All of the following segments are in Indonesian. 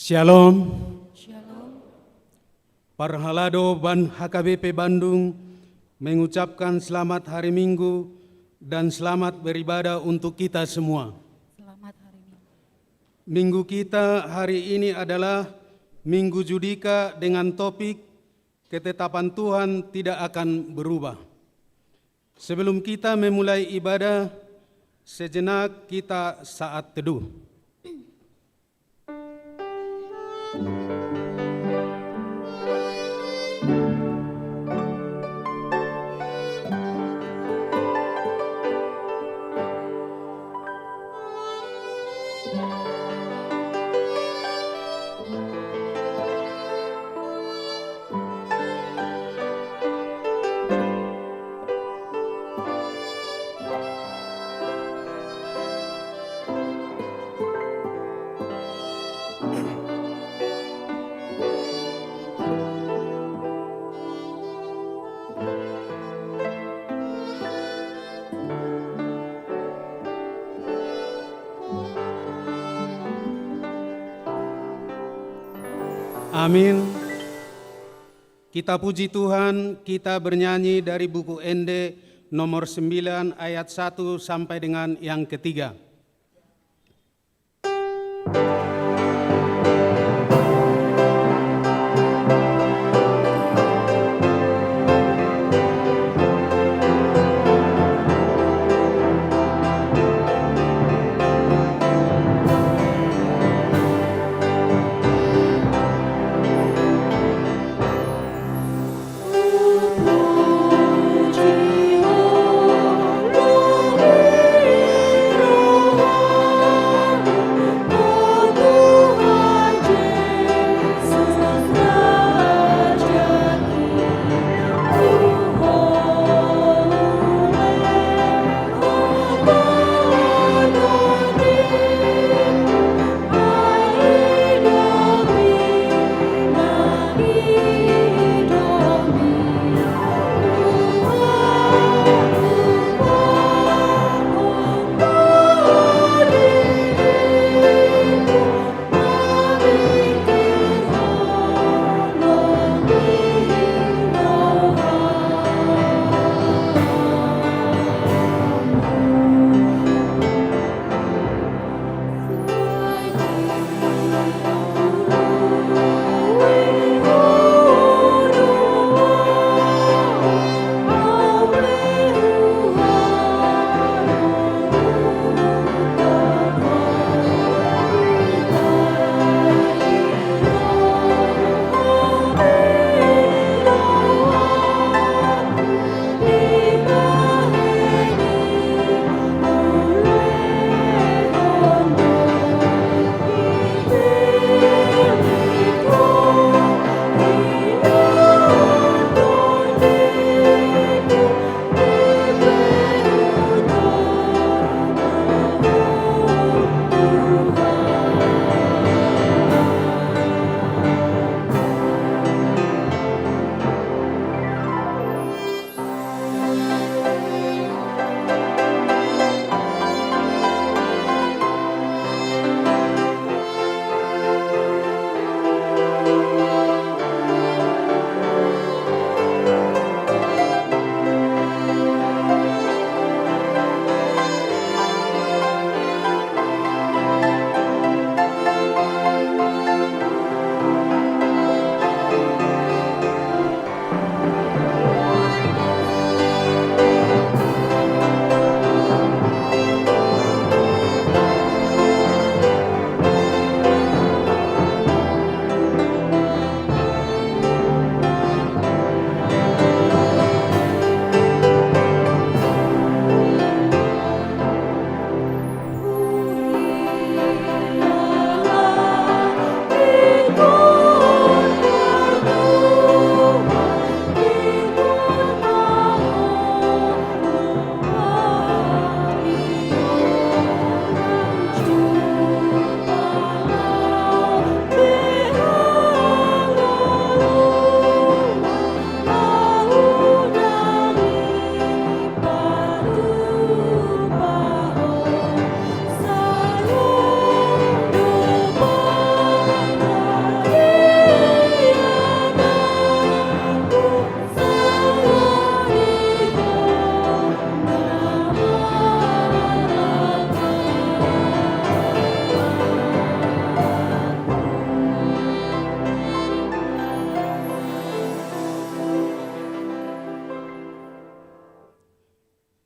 Shalom, Shalom. Parhalado Ban HKBP Bandung mengucapkan selamat hari Minggu dan selamat beribadah untuk kita semua. Selamat hari Minggu. Minggu kita hari ini adalah Minggu Judika dengan topik ketetapan Tuhan tidak akan berubah. Sebelum kita memulai ibadah, sejenak kita saat teduh. Amin. Kita puji Tuhan, kita bernyanyi dari buku Ende nomor 9 ayat 1 sampai dengan yang ketiga. Puji Haleluya.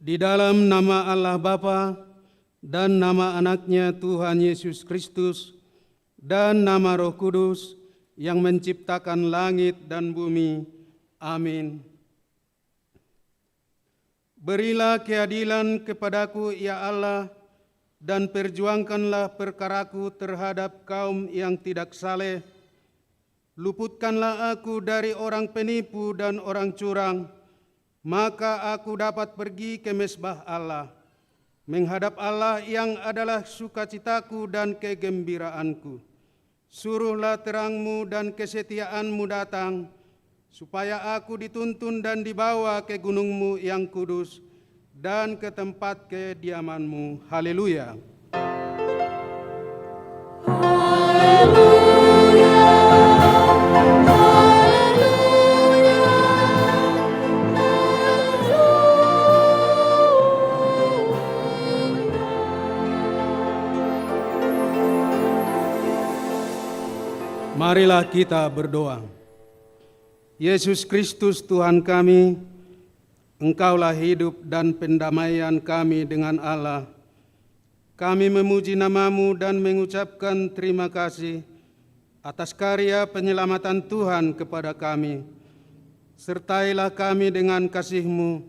Di dalam nama Allah Bapa dan nama anaknya Tuhan Yesus Kristus dan nama Roh Kudus yang menciptakan langit dan bumi. Amin. Berilah keadilan kepadaku, ya Allah, dan perjuangkanlah perkaraku terhadap kaum yang tidak saleh. Luputkanlah aku dari orang penipu dan orang curang, maka aku dapat pergi ke mezbah Allah, menghadap Allah yang adalah sukacitaku dan kegembiraanku. Suruhlah terangmu dan kesetiaanmu datang, supaya aku dituntun dan dibawa ke gunungmu yang kudus dan ke tempat kediamanmu. Haleluya. Marilah kita berdoa. Yesus Kristus Tuhan kami, Engkaulah hidup dan pendamaian kami dengan Allah. Kami memuji nama-Mu dan mengucapkan terima kasih atas karya penyelamatan Tuhan kepada kami. Sertailah kami dengan kasih-Mu,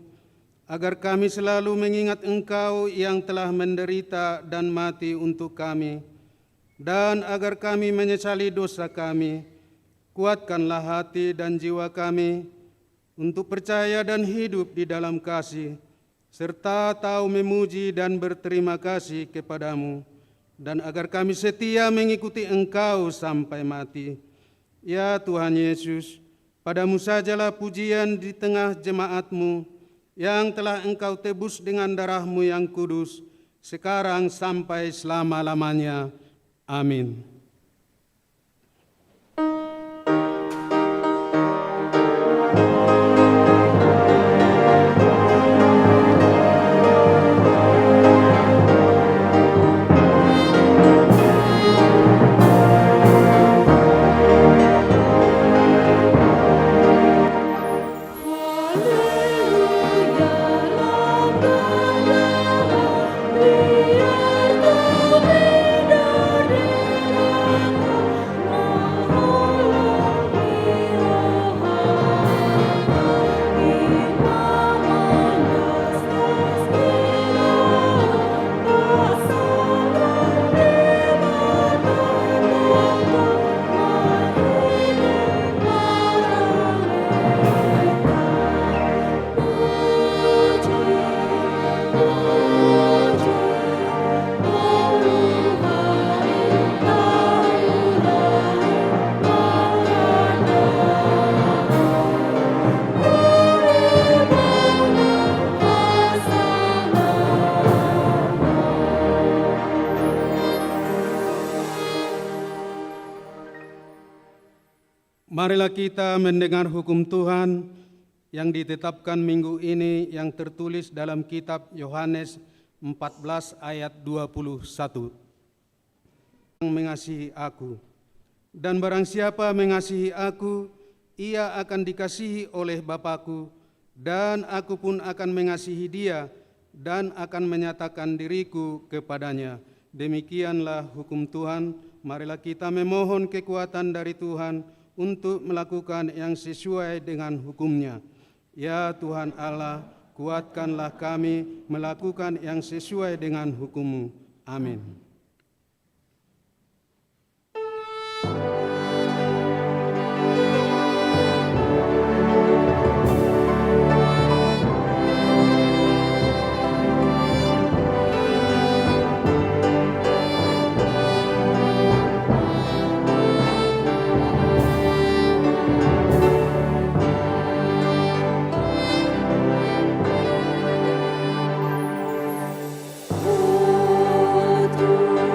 agar kami selalu mengingat Engkau yang telah menderita dan mati untuk kami, dan agar kami menyesali dosa kami. Kuatkanlah hati dan jiwa kami untuk percaya dan hidup di dalam kasih, serta tahu memuji dan berterima kasih kepadamu, dan agar kami setia mengikuti Engkau sampai mati. Ya Tuhan Yesus, padamu sajalah pujian di tengah jemaat-Mu yang telah Engkau tebus dengan darah-Mu yang kudus, sekarang sampai selama-lamanya. Amin. Marilah kita mendengar hukum Tuhan yang ditetapkan minggu ini yang tertulis dalam kitab Yohanes 14 ayat 21. Yang mengasihi aku, dan barang siapa mengasihi aku, ia akan dikasihi oleh Bapa-Ku, dan aku pun akan mengasihi dia dan akan menyatakan diriku kepadanya. Demikianlah hukum Tuhan. Marilah kita memohon kekuatan dari Tuhan untuk melakukan yang sesuai dengan hukum-Nya. Ya Tuhan Allah, kuatkanlah kami melakukan yang sesuai dengan hukum-Mu. Amin. Oh Tuhan,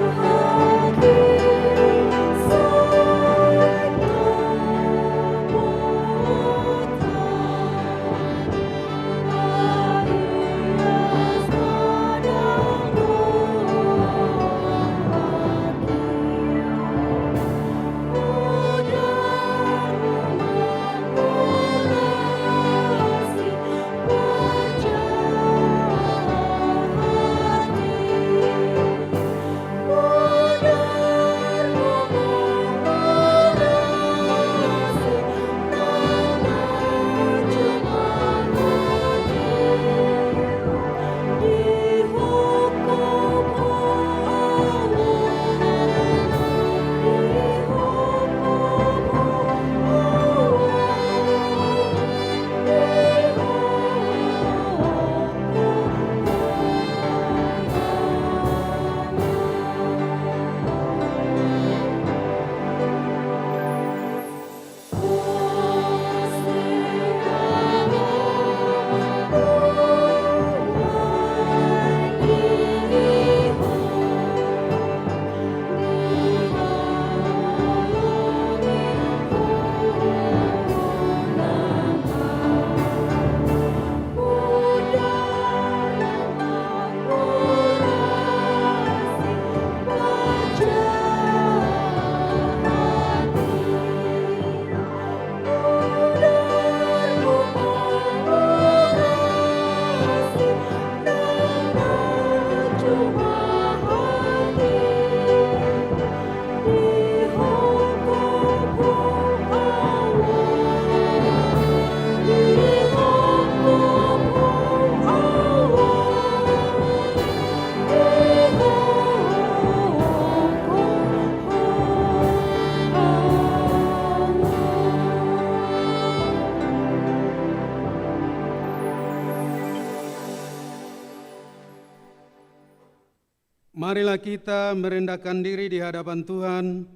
Marilah kita merendahkan diri di hadapan Tuhan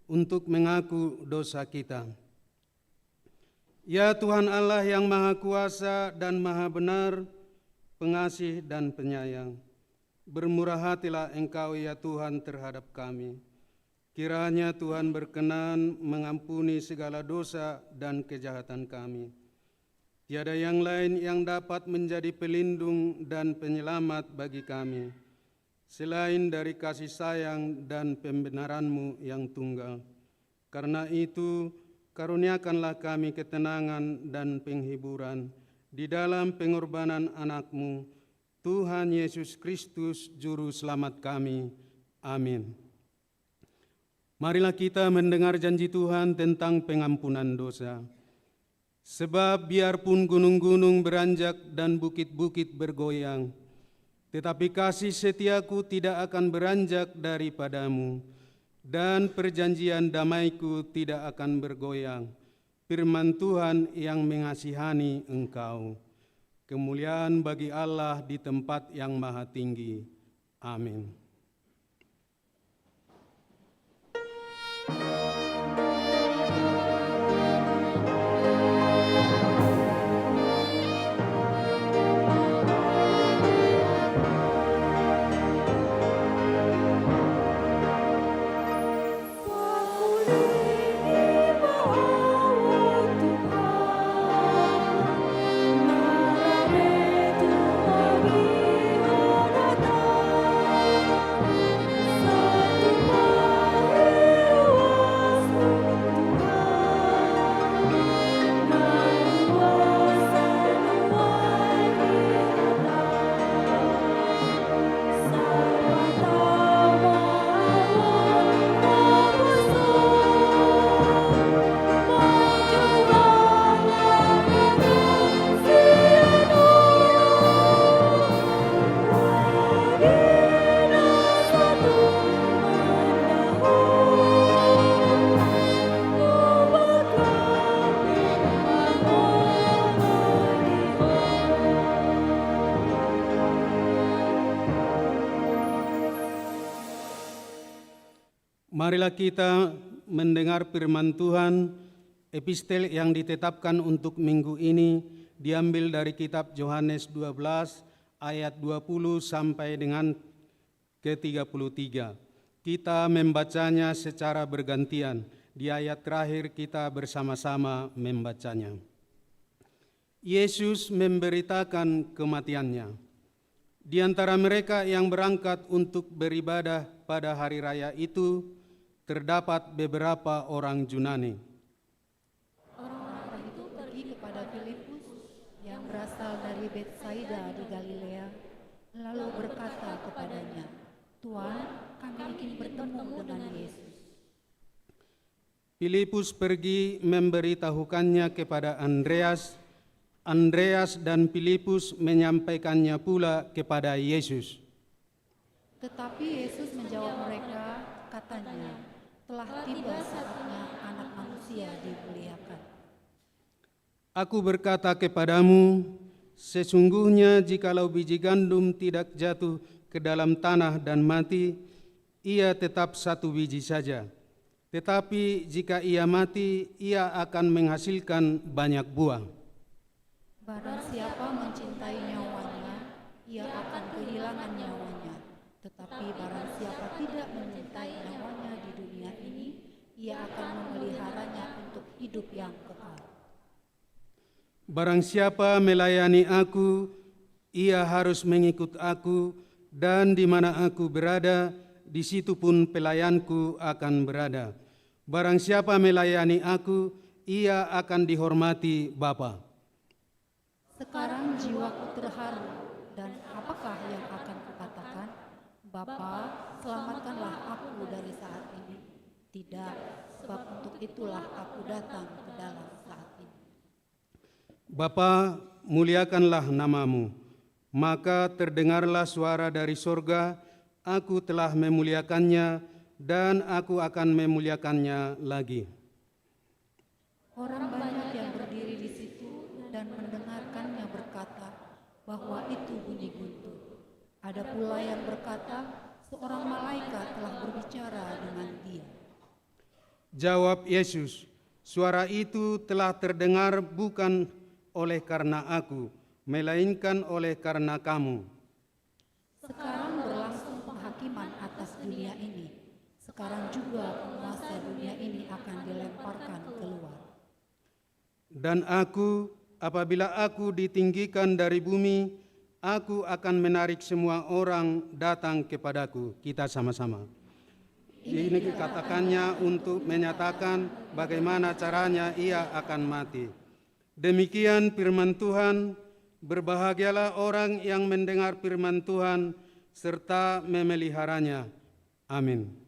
untuk mengaku dosa kita. Ya Tuhan Allah yang Maha Kuasa dan Maha Benar, pengasih dan penyayang, bermurah hatilah Engkau ya Tuhan terhadap kami. Kiranya Tuhan berkenan mengampuni segala dosa dan kejahatan kami. Tiada yang lain yang dapat menjadi pelindung dan penyelamat bagi kami, selain dari kasih sayang dan pembenaran-Mu yang tunggal. Karena itu, karuniakanlah kami ketenangan dan penghiburan di dalam pengorbanan anak-Mu, Tuhan Yesus Kristus, Juru Selamat kami. Amin. Marilah kita mendengar janji Tuhan tentang pengampunan dosa. Sebab biarpun gunung-gunung beranjak dan bukit-bukit bergoyang, tetapi kasih setiaku tidak akan beranjak daripadamu, dan perjanjian damaiku tidak akan bergoyang. Firman Tuhan yang mengasihani engkau. Kemuliaan bagi Allah di tempat yang maha tinggi. Amin. Marilah kita mendengar firman Tuhan. Epistel yang ditetapkan untuk minggu ini diambil dari kitab Yohanes 12 ayat 20 sampai dengan ke-33. Kita membacanya secara bergantian. Di ayat terakhir kita bersama-sama membacanya. Yesus memberitakan kematiannya. Di antara mereka yang berangkat untuk beribadah pada hari raya itu, terdapat beberapa orang Yunani. Orang-orang itu pergi kepada Filipus yang berasal dari Betsaida di Galilea, lalu berkata kepadanya, Tuhan, kami ingin bertemu dengan Yesus. Filipus pergi memberitahukannya kepada Andreas. Andreas dan Filipus menyampaikannya pula kepada Yesus. Tetapi Yesus menjawab mereka, katanya, telah tiba saatnya Anak Manusia dimuliakan. Aku berkata kepadamu, sesungguhnya jikalau biji gandum tidak jatuh ke dalam tanah dan mati, ia tetap satu biji saja. Tetapi jika ia mati, ia akan menghasilkan banyak buah. Barang siapa mencintai nyawanya, ia akan kehilangan nyawanya. Tetapi barang siapa tidak mencintai nyawanya di dunia ini, ia akan memeliharanya untuk hidup yang kekal. Barang siapa melayani aku, ia harus mengikut aku, dan di mana aku berada, di situ pun pelayanku akan berada. Barang siapa melayani aku, ia akan dihormati Bapa. Sekarang jiwaku terharu, dan apakah yang akan kukatakan? Bapa, selamatkanlah aku dari saat ini. Tidak, sebab untuk itulah aku datang ke dalam saat ini. Bapa, muliakanlah namamu. Maka terdengarlah suara dari sorga, aku telah memuliakannya, dan aku akan memuliakannya lagi. Orang banyak yang berdiri di situ dan mendengarkannya berkata bahwa itu bunyi guntur. Ada pula yang berkata, seorang malaikat telah berbicara dengan dia. Jawab Yesus, suara itu telah terdengar bukan oleh karena aku, melainkan oleh karena kamu. Sekarang berlangsung penghakiman atas dunia ini. Sekarang juga penguasa dunia ini akan dilemparkan keluar. Dan aku, apabila aku ditinggikan dari bumi, aku akan menarik semua orang datang kepadaku. Kita sama-sama. Ini dikatakannya untuk menyatakan bagaimana caranya ia akan mati. Demikian firman Tuhan, berbahagialah orang yang mendengar firman Tuhan serta memeliharanya. Amin.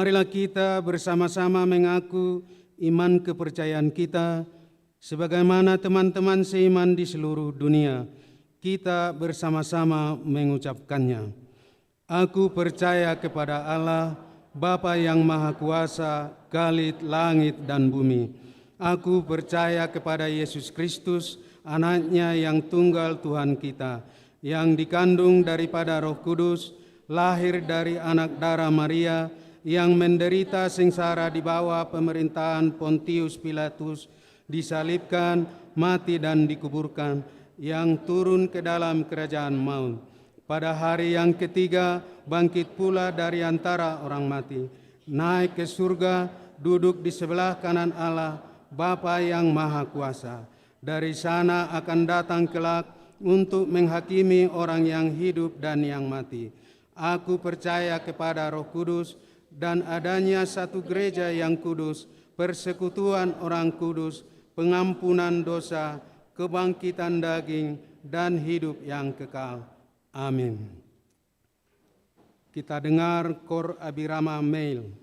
Marilah kita bersama-sama mengaku iman kepercayaan kita sebagaimana teman-teman seiman di seluruh dunia. Kita bersama-sama mengucapkannya. Aku percaya kepada Allah, Bapa yang Maha Kuasa, Khalid langit dan bumi. Aku percaya kepada Yesus Kristus, Anaknya yang tunggal Tuhan kita, yang dikandung daripada Roh Kudus, lahir dari anak darah Maria, yang menderita sengsara di bawah pemerintahan Pontius Pilatus, disalibkan, mati dan dikuburkan, yang turun ke dalam kerajaan maut. Pada hari yang ketiga bangkit pula dari antara orang mati, naik ke surga, duduk di sebelah kanan Allah, Bapa yang Maha Kuasa. Dari sana akan datang kelak untuk menghakimi orang yang hidup dan yang mati. Aku percaya kepada Roh Kudus, dan adanya satu gereja yang kudus, persekutuan orang kudus, pengampunan dosa, kebangkitan daging, dan hidup yang kekal. Amin. Kita dengar Kor Abirama Mail.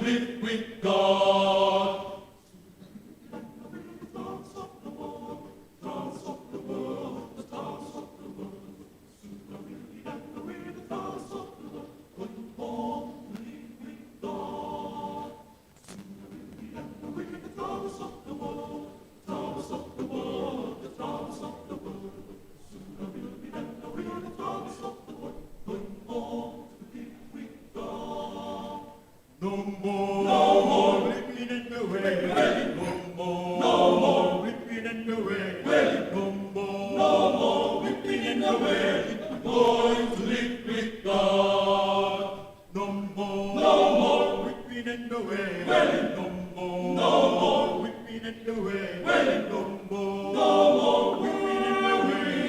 live with God. No more weeping and bewailing. No more weeping and bewailing. No more weeping and bewailing. I'm going to live with God. No more weeping and bewailing. No more weeping and bewailing. No more weeping and bewailing.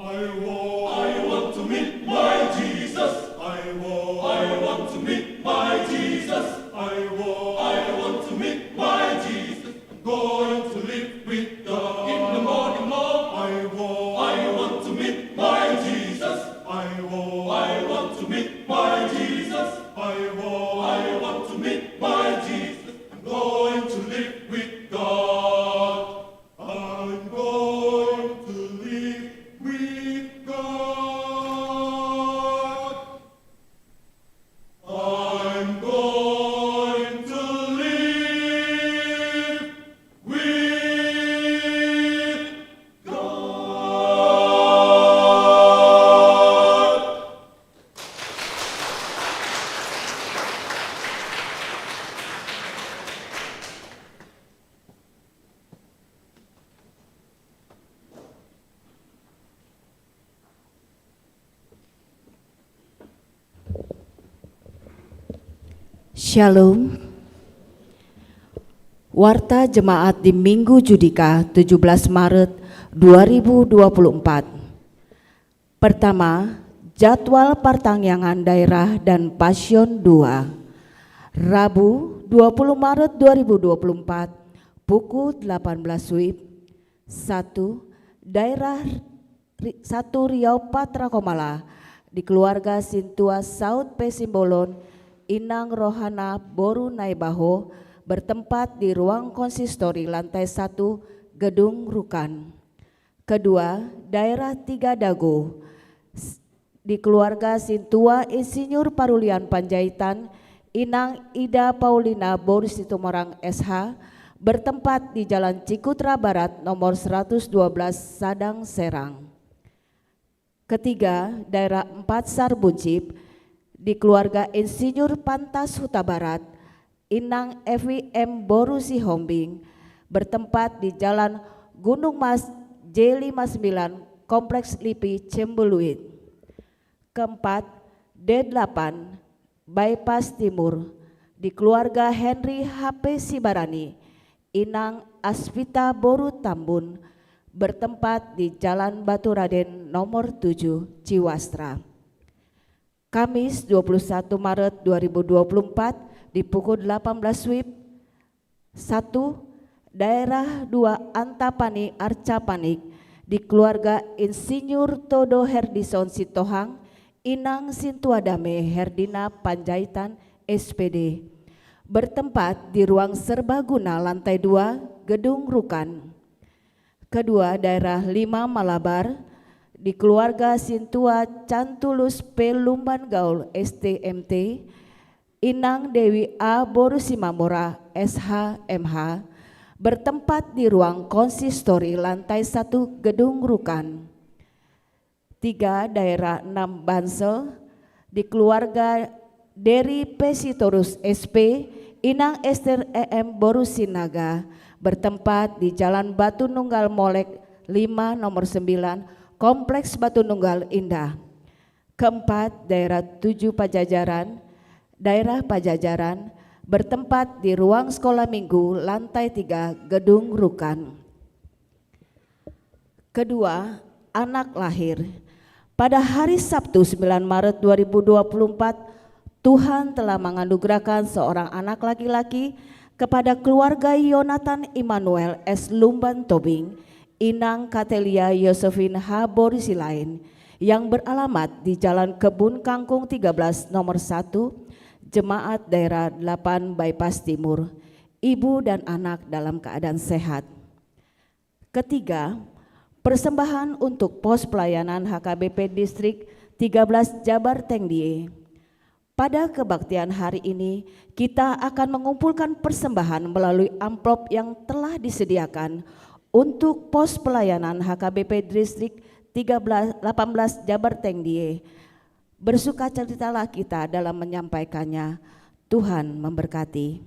I want to meet my Jesus. I want to meet my Jesus. I want to meet my Jesus. I'm going to live with God in the morning, Lord. I want to meet my Jesus. I want to meet my Jesus. I want to meet my Jesus. I'm going to live with God. I'm going to live with God. I'm going to live with God. Shalom. Warta Jemaat di Minggu Judika 17 Maret 2024. Pertama, jadwal pertangyangan daerah dan Pasion 2. Rabu 20 Maret 2024 pukul 18 WIB. 1. Daerah 1 Riau Patra Komala di keluarga Sintua Saud P. Simbolon Inang Rohana Boru Naibaho bertempat di ruang konsistori lantai 1 Gedung Rukan. Kedua, daerah 3 Dago di keluarga Sintua Insinyur Parulian Panjaitan Inang Ida Paulina Boru Situmorang SH bertempat di Jalan Cikutra Barat nomor 112 Sadang Serang. Ketiga, daerah 4 Sarbuncip di keluarga Insinyur Pantas Huta Barat Inang Evi M. Boru Sihombing bertempat di Jalan Gunung Mas J59 Kompleks LIPI Cembeluit. Keempat, D8 Bypass Timur di keluarga Henry HP Sibarani Inang Asvita Boru Tambun bertempat di Jalan Batu Raden nomor 7 Ciwastra. Kamis 21 Maret 2024 di pukul 18 WIB. 1. Daerah 2 Antapani Arcapanik di keluarga Insinyur Todo Herdison Sitohang Inang Sintuadame Herdina Panjaitan SPD bertempat di ruang serbaguna lantai 2 Gedung Rukan. Kedua, daerah 5 Malabar di keluarga Sintua Cantulus P. Lumban Gaul STMT Inang Dewi A. Boru Simamora SH MH bertempat di ruang konsistori lantai 1 Gedung Rukan. 3. Daerah 6 Bansel di keluarga Dery Pesitorus SP, Inang Esther EM Borusinaga, bertempat di Jalan Batu Nunggal Molek 5 nomor 9, Kompleks Batu Nunggal Indah. 4. Daerah 7 Pajajaran, Daerah Pajajaran, bertempat di ruang sekolah minggu lantai 3 Gedung Rukan. Kedua, anak lahir. Pada hari Sabtu 9 Maret 2024, Tuhan telah menganugerahkan seorang anak laki-laki kepada keluarga Yonatan Immanuel S. Lumban Tobing, Inang Katelia Yosefin H. Borisilain, yang beralamat di Jalan Kebun Kangkung 13 nomor 1, Jemaat Daerah 8 Bypass Timur, ibu dan anak dalam keadaan sehat. Ketiga, persembahan untuk pos pelayanan HKBP Distrik 13 Jabar Tengdie. Pada kebaktian hari ini, kita akan mengumpulkan persembahan melalui amplop yang telah disediakan untuk pos pelayanan HKBP Distrik 18 Jabar Tengdie. Bersukacitalah kita dalam menyampaikannya. Tuhan memberkati.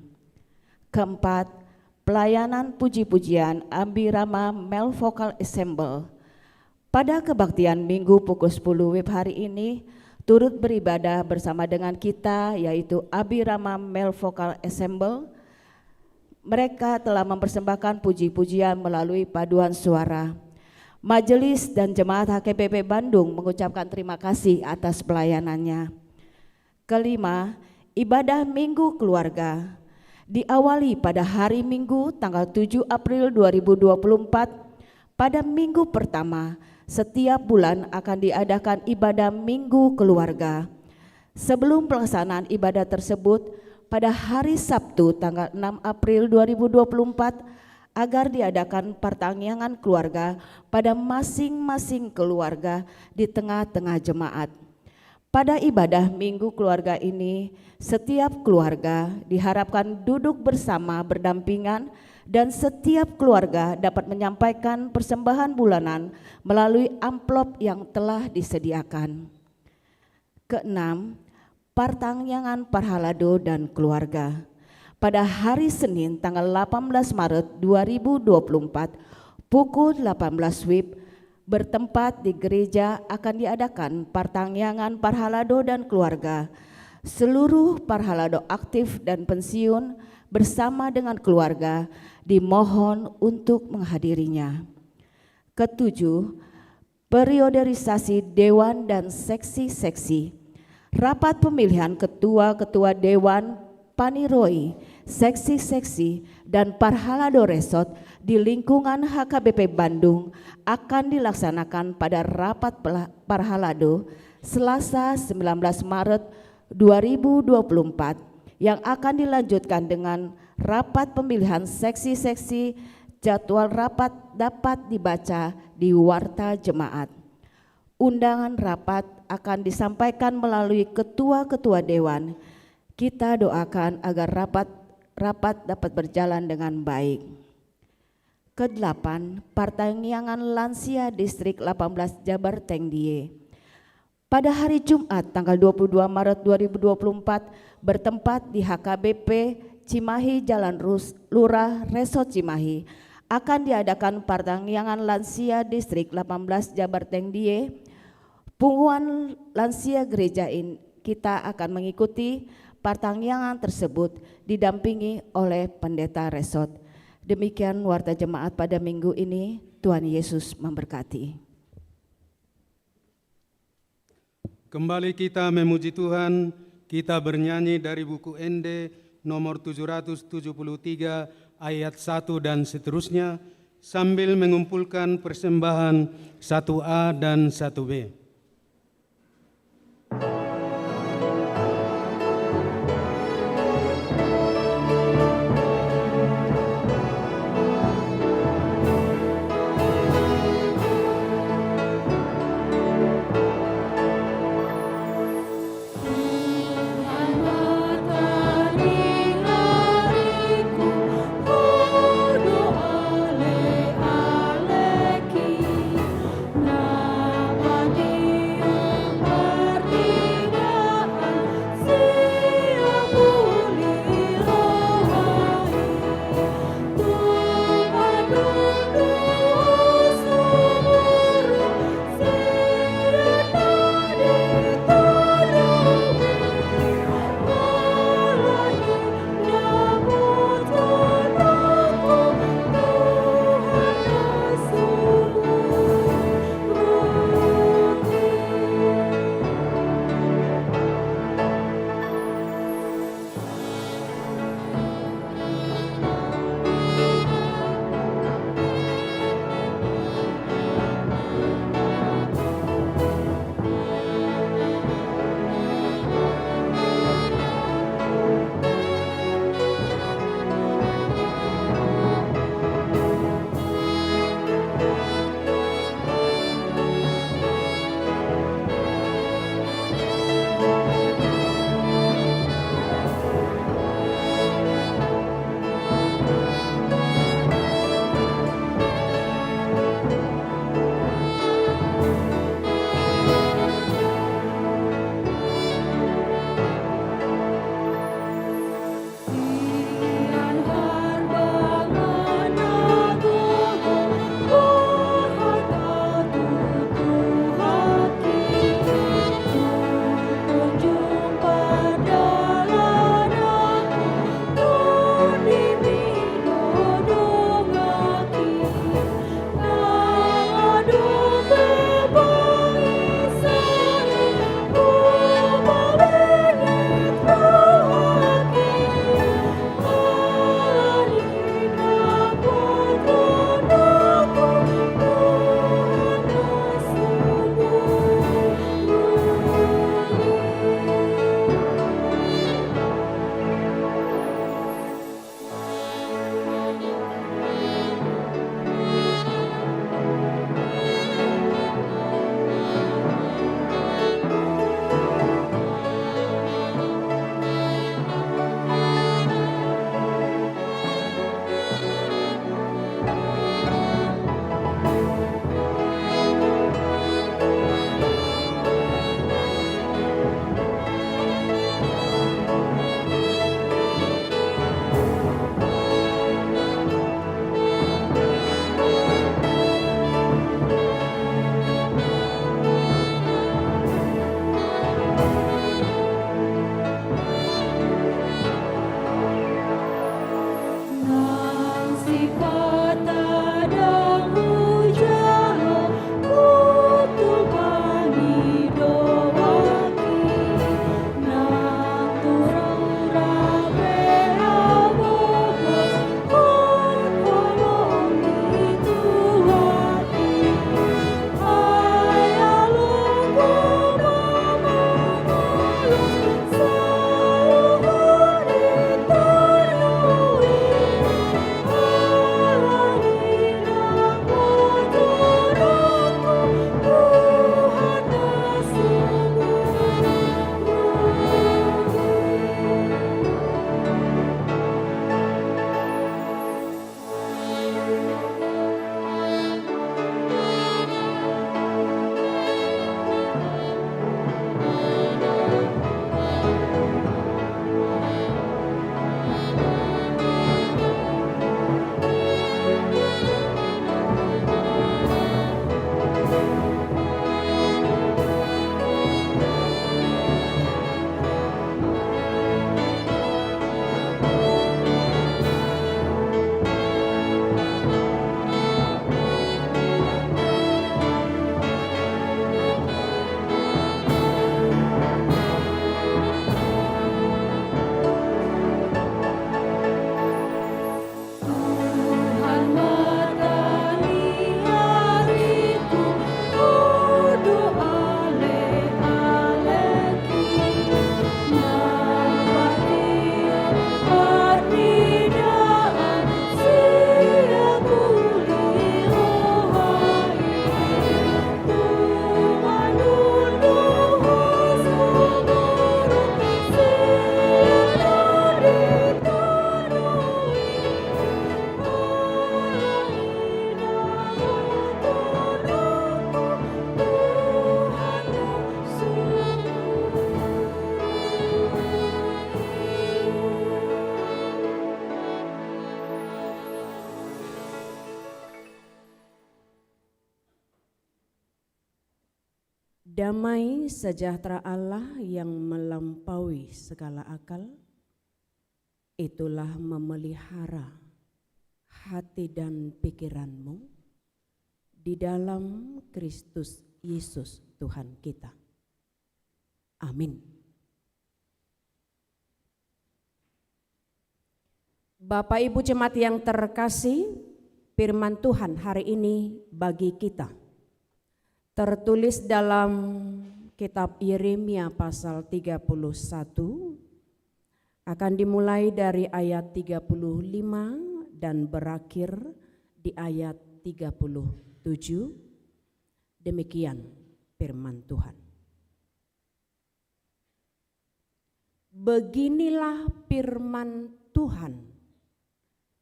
Keempat, pelayanan puji-pujian Abirama Male Vocal Ensemble. Pada kebaktian Minggu pukul 10 WIB hari ini, turut beribadah bersama dengan kita yaitu Abirama Male Vocal Ensemble. Mereka telah mempersembahkan puji-pujian melalui paduan suara. Majelis dan Jemaat HKBP Bandung mengucapkan terima kasih atas pelayanannya. Kelima, ibadah Minggu Keluarga. Diawali pada hari Minggu tanggal 7 April 2024, pada minggu pertama setiap bulan akan diadakan ibadah Minggu Keluarga. Sebelum pelaksanaan ibadah tersebut pada hari Sabtu tanggal 6 April 2024 agar diadakan pertanyaan keluarga pada masing-masing keluarga di tengah-tengah jemaat. Pada ibadah Minggu Keluarga ini, setiap keluarga diharapkan duduk bersama berdampingan dan setiap keluarga dapat menyampaikan persembahan bulanan melalui amplop yang telah disediakan. Keenam, pertanyaan Parhalado dan keluarga. Pada hari Senin tanggal 18 Maret 2024 pukul 18 WIB bertempat di gereja akan diadakan pertanyaan Parhalado dan keluarga. Seluruh Parhalado aktif dan pensiun bersama dengan keluarga dimohon untuk menghadirinya. Ketujuh, perioderisasi dewan dan seksi-seksi. Rapat pemilihan ketua-ketua dewan, paniroi, seksi-seksi dan Parhalado Resort di lingkungan HKBP Bandung akan dilaksanakan pada rapat Parhalado Selasa 19 Maret 2024 yang akan dilanjutkan dengan rapat pemilihan seksi-seksi. Jadwal rapat dapat dibaca di Warta Jemaat. Undangan rapat akan disampaikan melalui ketua-ketua dewan. Kita doakan agar rapat dapat berjalan dengan baik. Kedelapan, pertanyaan lansia Distrik 18 Jabar Tengdie. Pada hari Jumat tanggal 22 Maret 2024 bertempat di HKBP Cimahi Jalan Lurah Resort Cimahi akan diadakan pertanyaan lansia Distrik 18 Jabar Tengdie. Punggungan lansia gereja ini kita akan mengikuti pertanyaan tersebut didampingi oleh pendeta resort. Demikian warta jemaat pada minggu ini. Tuhan Yesus memberkati. Kembali kita memuji Tuhan, kita bernyanyi dari buku ND nomor 773 ayat 1 dan seterusnya sambil mengumpulkan persembahan 1A dan 1B. Doa Damai sejahtera Allah yang melampaui segala akal, itulah memelihara hati dan pikiranmu di dalam Kristus Yesus Tuhan kita. Amin. Bapak Ibu jemaat yang terkasih, firman Tuhan hari ini bagi kita tertulis dalam kitab Yeremia pasal 31, akan dimulai dari ayat 35 dan berakhir di ayat 37. Demikian firman Tuhan. Beginilah firman Tuhan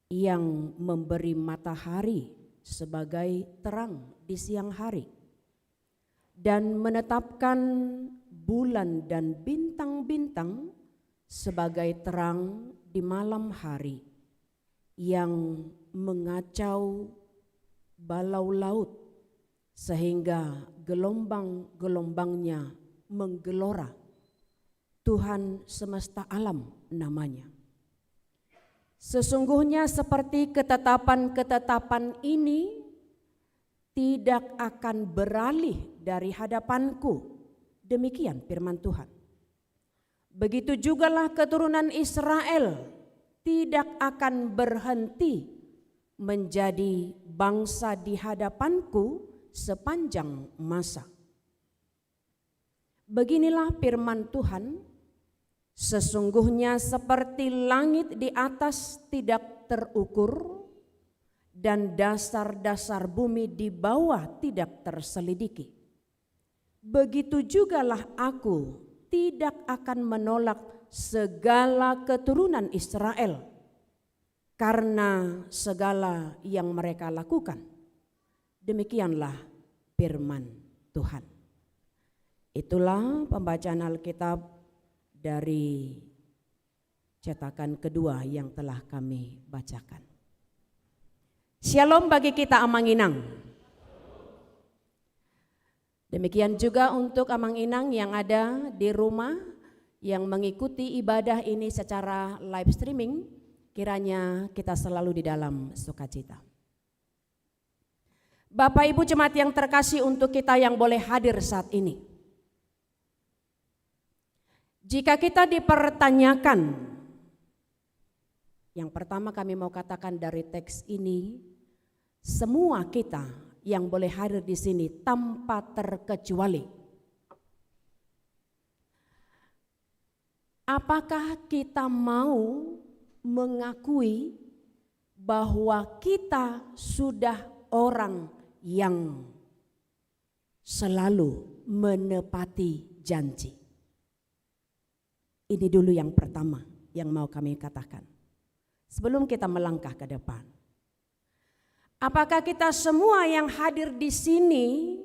yang memberi matahari sebagai terang di siang hari dan menetapkan bulan dan bintang-bintang sebagai terang di malam hari, yang mengacau balau laut sehingga gelombang-gelombangnya menggelora. Tuhan semesta alam namanya. Sesungguhnya seperti ketetapan-ketetapan ini tidak akan beralih dari hadapanku. Demikian firman Tuhan. Begitu jugalah keturunan Israel tidak akan berhenti menjadi bangsa di hadapanku sepanjang masa. Beginilah firman Tuhan, sesungguhnya seperti langit di atas tidak terukur dan dasar-dasar bumi di bawah tidak terselidiki, begitu jugalah aku tidak akan menolak segala keturunan Israel karena segala yang mereka lakukan. Demikianlah firman Tuhan. Itulah pembacaan Alkitab dari cetakan kedua yang telah kami bacakan. Shalom bagi kita Amang Inang. Demikian juga untuk Amang Inang yang ada di rumah yang mengikuti ibadah ini secara live streaming, kiranya kita selalu di dalam sukacita. Bapak Ibu jemaat yang terkasih, untuk kita yang boleh hadir saat ini, jika kita dipertanyakan, yang pertama kami mau katakan dari teks ini, semua kita yang boleh hadir di sini tanpa terkecuali, apakah kita mau mengakui bahwa kita sudah orang yang selalu menepati janji? Ini dulu yang pertama yang mau kami katakan sebelum kita melangkah ke depan. Apakah kita semua yang hadir di sini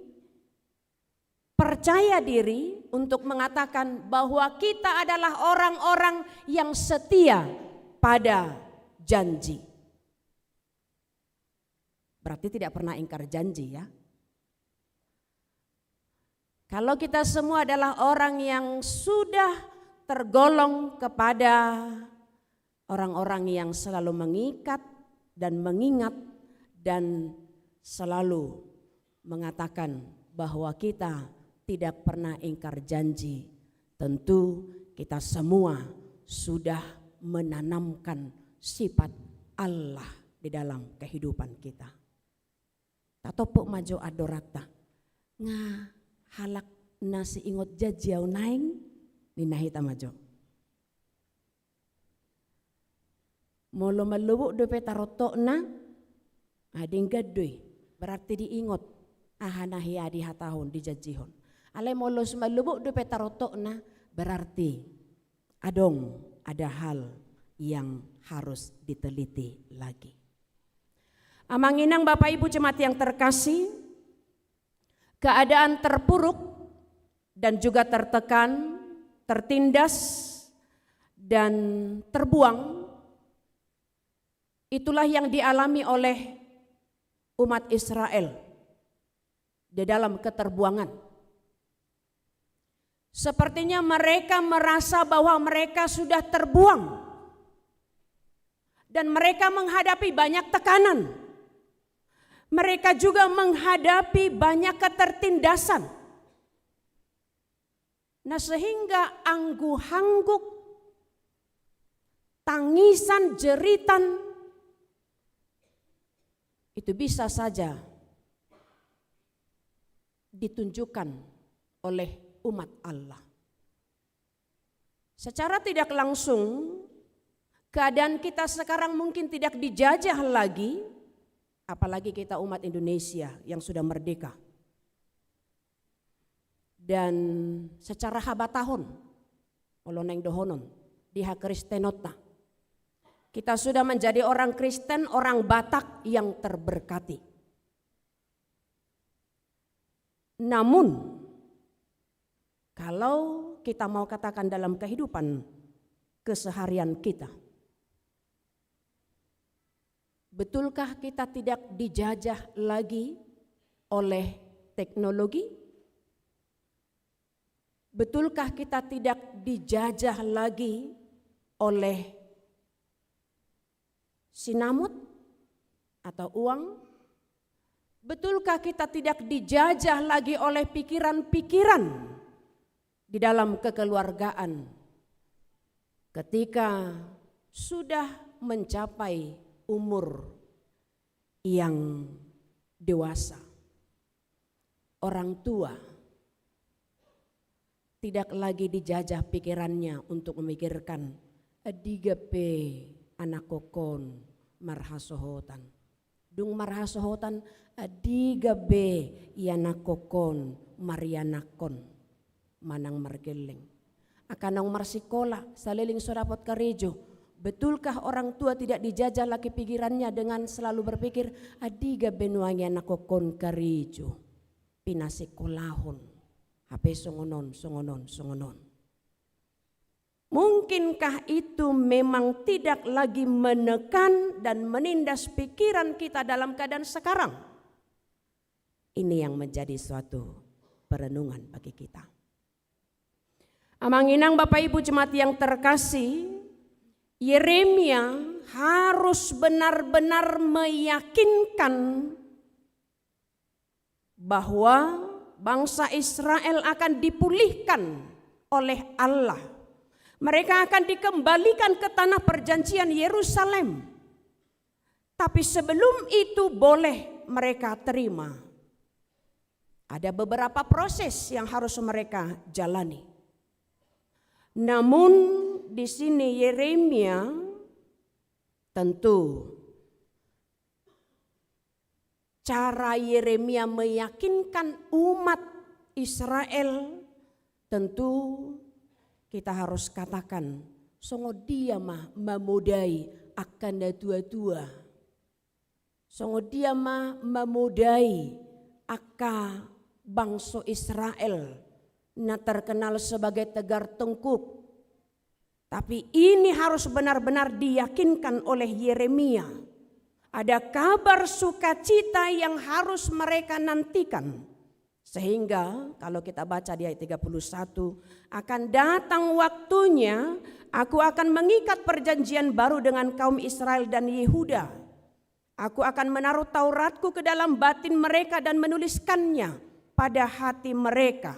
percaya diri untuk mengatakan bahwa kita adalah orang-orang yang setia pada janji? Berarti tidak pernah ingkar janji ya. Kalau kita semua adalah orang yang sudah tergolong kepada orang-orang yang selalu mengikat dan mengingat dan selalu mengatakan bahwa kita tidak pernah ingkar janji, tentu kita semua sudah menanamkan sifat Allah di dalam kehidupan kita. Tatopok maju adorata nga halak nasi ingot jajiau naing ninahita maju. Molo malubuk dope tarotok na ading gadoy berarti diingot ahanahi adi hatahun dijajihon. Ale molo malubuk dope tarotok na berarti ada hal yang harus diteliti lagi. Amang Inang Bapak Ibu jemaat yang terkasih, keadaan terpuruk dan juga tertekan, tertindas dan terbuang, itulah yang dialami oleh umat Israel di dalam keterbuangan. Sepertinya mereka merasa bahwa mereka sudah terbuang dan mereka menghadapi banyak tekanan. Mereka juga menghadapi banyak ketertindasan. Nah, sehingga angguh-angguk, tangisan, jeritan itu bisa saja ditunjukkan oleh umat Allah. Secara tidak langsung, keadaan kita sekarang mungkin tidak dijajah lagi, apalagi kita umat Indonesia yang sudah merdeka. Dan secara habatahun, oloneng dohonon, diha Kristenota, kita sudah menjadi orang Kristen, orang Batak yang terberkati. Namun, kalau kita mau katakan dalam kehidupan keseharian kita, betulkah kita tidak dijajah lagi oleh teknologi? Betulkah kita tidak dijajah lagi oleh sinamut atau uang? Betulkah kita tidak dijajah lagi oleh pikiran-pikiran di dalam kekeluargaan ketika sudah mencapai umur yang dewasa? Orang tua tidak lagi dijajah pikirannya untuk memikirkan adigape anak kokon marhasohotan. Dung marhasohotan adigabe yana kokon marianakon manang margeleng. Akanang marsikola saliling sodapot karejo. Betulkah orang tua tidak dijajah lagi pikirannya dengan selalu berpikir adigabe nuangi anak kokon karejo pinasikolahon hape songonon. Mungkinkah itu memang tidak lagi menekan dan menindas pikiran kita dalam keadaan sekarang? Ini yang menjadi suatu perenungan bagi kita. Amanginang Bapak Ibu jemaat yang terkasih, Yeremia harus benar-benar meyakinkan bahwa bangsa Israel akan dipulihkan oleh Allah. Mereka akan dikembalikan ke tanah perjanjian Yerusalem. Tapi sebelum itu boleh mereka terima, ada beberapa proses yang harus mereka jalani. Namun di sini Yeremia tentu cara Yeremia meyakinkan umat Israel, tentu kita harus katakan songo dia mah memudai akan tua-tua. Songo dia mah memudai aka bangsa Israel na terkenal sebagai tegar tengkuk. Tapi ini harus benar-benar diyakinkan oleh Yeremia. Ada kabar sukacita yang harus mereka nantikan. Sehingga kalau kita baca di ayat 31, akan datang waktunya aku akan mengikat perjanjian baru dengan kaum Israel dan Yehuda. Aku akan menaruh Tauratku ke dalam batin mereka dan menuliskannya pada hati mereka.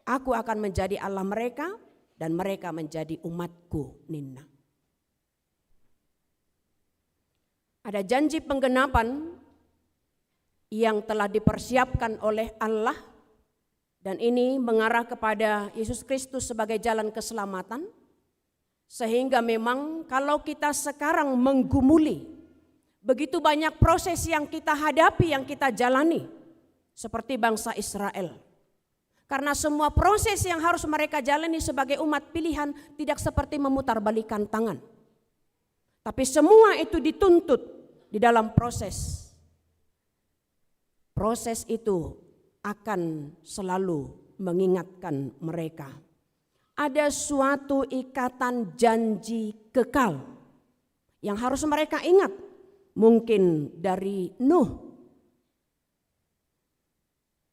Aku akan menjadi Allah mereka dan mereka menjadi umatku, Ninna. Ada janji penggenapan yang telah dipersiapkan oleh Allah, dan ini mengarah kepada Yesus Kristus sebagai jalan keselamatan. Sehingga memang kalau kita sekarang menggumuli begitu banyak proses yang kita hadapi, yang kita jalani seperti bangsa Israel. Karena semua proses yang harus mereka jalani sebagai umat pilihan tidak seperti memutarbalikkan tangan. Tapi semua itu dituntut di dalam proses. Proses itu akan selalu mengingatkan mereka. Ada suatu ikatan janji kekal yang harus mereka ingat. Mungkin dari Nuh.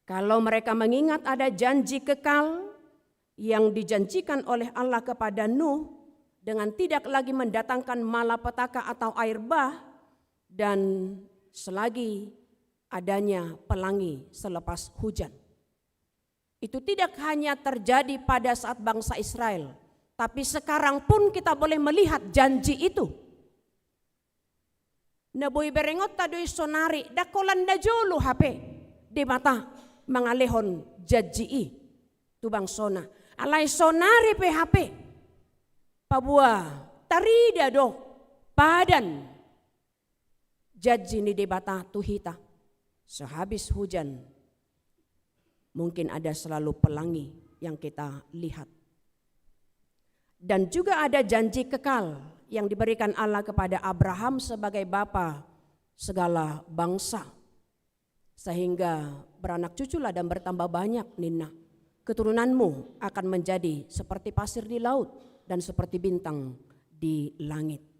Kalau mereka mengingat ada janji kekal yang dijanjikan oleh Allah kepada Nuh dengan tidak lagi mendatangkan malapetaka atau air bah dan selagi adanya pelangi selepas hujan. Itu tidak hanya terjadi pada saat bangsa Israel, tapi sekarang pun kita boleh melihat janji itu. Naboy berengot tadoy sonari dakolan da jolo hape di mata mangalehon janji tubang sona alai sonari PHP pabua tarida do padan janji ni debata tuhita sehabis hujan mungkin ada selalu pelangi yang kita lihat. Dan juga ada janji kekal yang diberikan Allah kepada Abraham sebagai bapa segala bangsa. Sehingga beranak cuculah dan bertambah banyak Nina. Keturunanmu akan menjadi seperti pasir di laut dan seperti bintang di langit.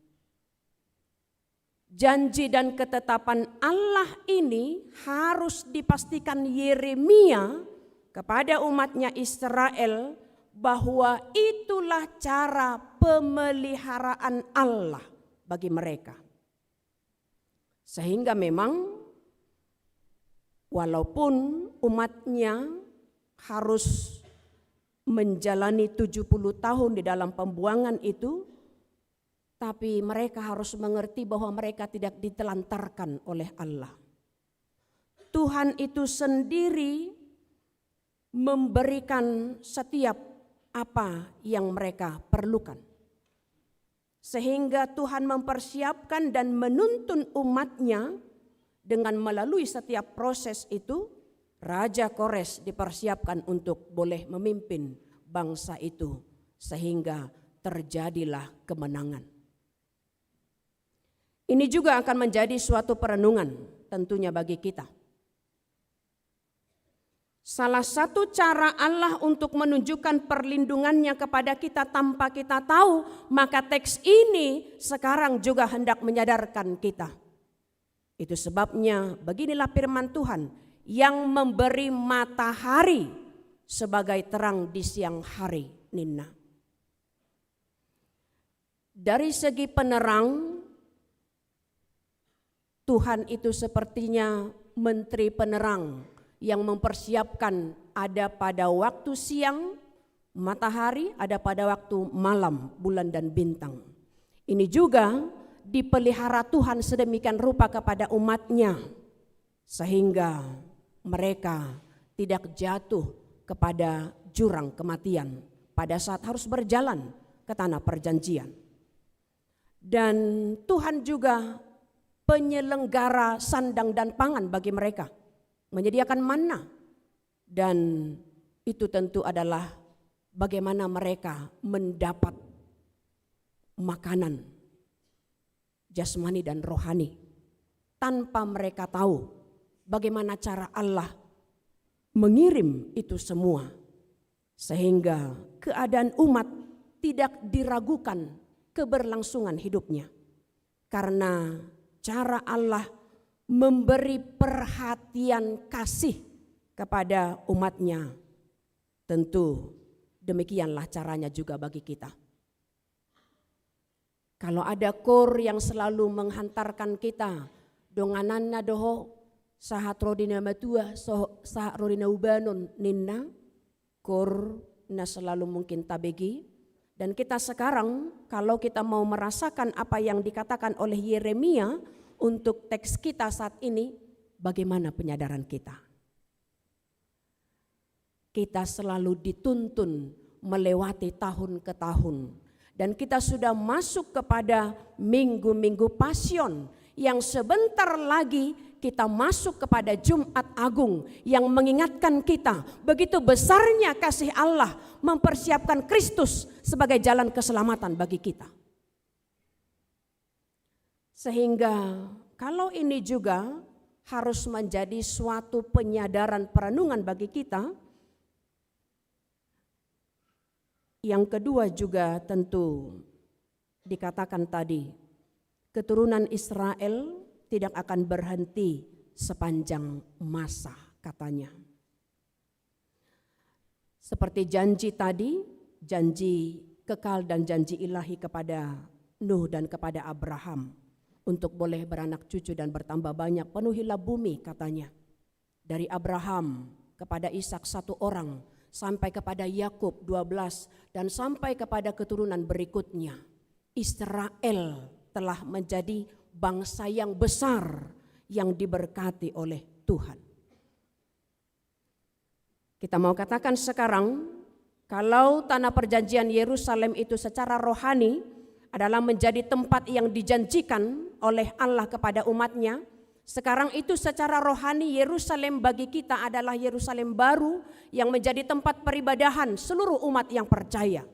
Janji dan ketetapan Allah ini harus dipastikan Yeremia kepada umatnya Israel bahwa itulah cara pemeliharaan Allah bagi mereka. Sehingga memang walaupun umatnya harus menjalani 70 tahun di dalam pembuangan itu, tapi mereka harus mengerti bahwa mereka tidak ditelantarkan oleh Allah. Tuhan itu sendiri memberikan setiap apa yang mereka perlukan. Sehingga Tuhan mempersiapkan dan menuntun umatnya dengan melalui setiap proses itu, Raja Kores dipersiapkan untuk boleh memimpin bangsa itu sehingga terjadilah kemenangan. Ini juga akan menjadi suatu perenungan tentunya bagi kita. Salah satu cara Allah untuk menunjukkan perlindungannya kepada kita tanpa kita tahu, maka teks ini sekarang juga hendak menyadarkan kita. Itu sebabnya beginilah firman Tuhan yang memberi matahari sebagai terang di siang hari, Nina. Dari segi penerang, Tuhan itu sepertinya menteri penerang yang mempersiapkan ada pada waktu siang matahari, ada pada waktu malam bulan dan bintang. Ini juga dipelihara Tuhan sedemikian rupa kepada umatnya sehingga mereka tidak jatuh kepada jurang kematian pada saat harus berjalan ke tanah perjanjian. Dan Tuhan juga penyelenggara sandang dan pangan bagi mereka, menyediakan manna, dan itu tentu adalah bagaimana mereka mendapat makanan jasmani dan rohani tanpa mereka tahu bagaimana cara Allah mengirim itu semua, sehingga keadaan umat tidak diragukan keberlangsungan hidupnya karena cara Allah memberi perhatian kasih kepada umatnya. Tentu demikianlah caranya juga bagi kita. Kalau ada kor yang selalu menghantarkan kita, dongananna doho sahat rodina matua sahat rodina ubanon ninna, kor na selalu mungkin tabegi. Dan kita sekarang kalau kita mau merasakan apa yang dikatakan oleh Yeremia untuk teks kita saat ini, bagaimana penyadaran kita? Kita selalu dituntun melewati tahun ke tahun. Dan kita sudah masuk kepada minggu-minggu Pasion yang sebentar lagi kita masuk kepada Jumat Agung yang mengingatkan kita begitu besarnya kasih Allah mempersiapkan Kristus sebagai jalan keselamatan bagi kita. Sehingga kalau ini juga harus menjadi suatu penyadaran perenungan bagi kita. Yang kedua juga tentu dikatakan tadi, keturunan Israel tidak akan berhenti sepanjang masa katanya. Seperti janji tadi, janji kekal dan janji ilahi kepada Nuh dan kepada Abraham untuk boleh beranak cucu dan bertambah banyak, penuhilah bumi katanya. Dari Abraham kepada Ishak 1 orang, sampai kepada Yakub 12, dan sampai kepada keturunan berikutnya. Israel telah menjadi bangsa yang besar yang diberkati oleh Tuhan. Kita mau katakan sekarang, kalau tanah perjanjian Yerusalem itu secara rohani adalah menjadi tempat yang dijanjikan oleh Allah kepada umatnya, sekarang itu secara rohani Yerusalem bagi kita adalah Yerusalem baru yang menjadi tempat peribadahan seluruh umat yang percaya,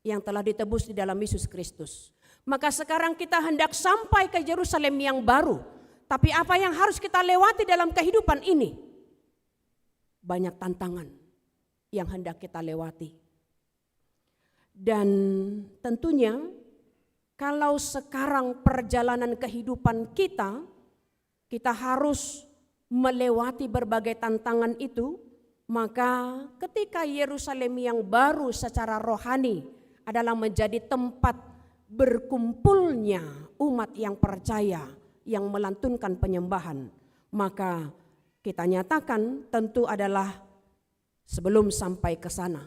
yang telah ditebus di dalam Yesus Kristus. Maka sekarang kita hendak sampai ke Yerusalem yang baru. Tapi apa yang harus kita lewati dalam kehidupan ini? Banyak tantangan yang hendak kita lewati. Dan tentunya kalau sekarang perjalanan kehidupan kita harus melewati berbagai tantangan itu, maka ketika Yerusalem yang baru secara rohani adalah menjadi tempat berkumpulnya umat yang percaya, yang melantunkan penyembahan, maka kita nyatakan tentu adalah sebelum sampai ke sana,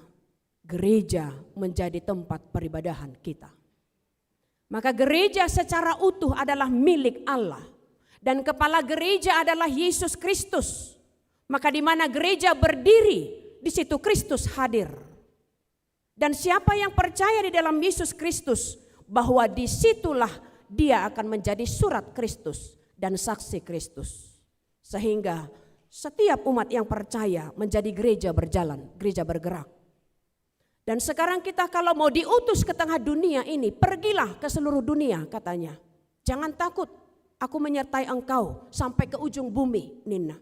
gereja menjadi tempat peribadahan kita. Maka gereja secara utuh adalah milik Allah dan kepala gereja adalah Yesus Kristus. Maka di mana gereja berdiri, di situ Kristus hadir. Dan siapa yang percaya di dalam Yesus Kristus, bahwa disitulah dia akan menjadi surat Kristus dan saksi Kristus. Sehingga setiap umat yang percaya menjadi gereja berjalan, gereja bergerak. Dan sekarang kita kalau mau diutus ke tengah dunia ini, pergilah ke seluruh dunia katanya. Jangan takut, aku menyertai engkau sampai ke ujung bumi, Nina.